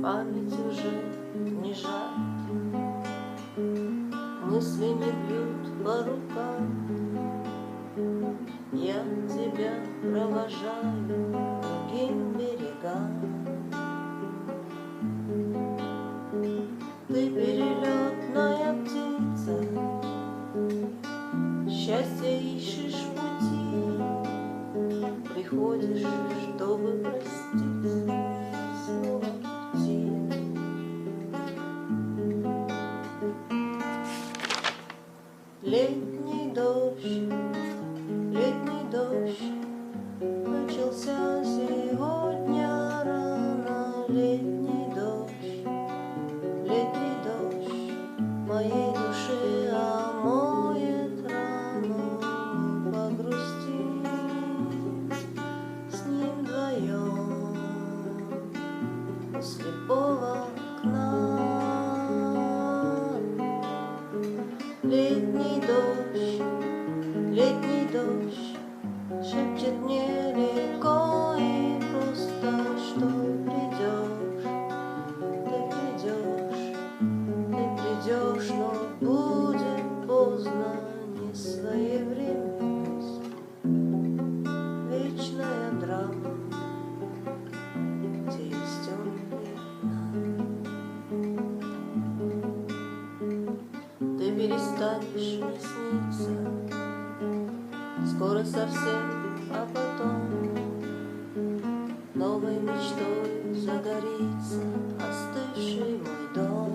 Память уже не жаль, мысли не бьют по рукам. Я тебя провожаю к другим берегам. Ты перелетная птица, счастье ищешь в пути, приходишь, чтобы проститься, снова уйти. Летний дождь начался сегодня рано. Летний дождь моей души омоет рану. Погрусти с ним вдвоем у слепого окна. Летний дождь шепчет мне легко и просто, что придешь, но будет поздно, не своевременность, вечная драма, где есть темные дна. Ты перестанешь мне сниться скоро совсем, а потом новой мечтой загорится остывший мой дом.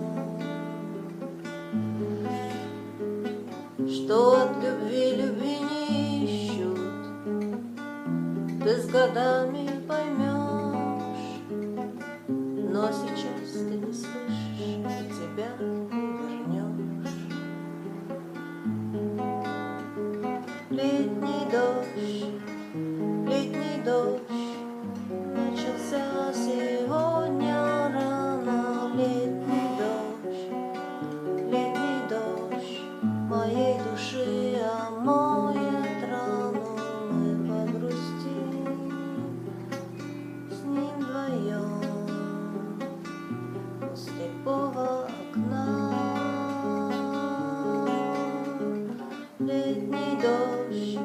Что от любви не ищут, ты с годами поймешь, но сейчас ты не слышишь, и тебя не вернешь. Летний дождь начался сегодня рано. Летний дождь моей души омоет рану. Мы погрустим с ним вдвоем у слепого окна. Летний дождь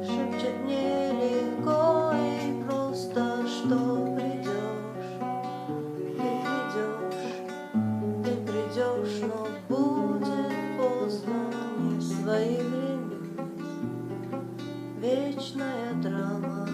шепчет мне легко и просто, что придешь, но будет поздно, не своевременность, вечная драма.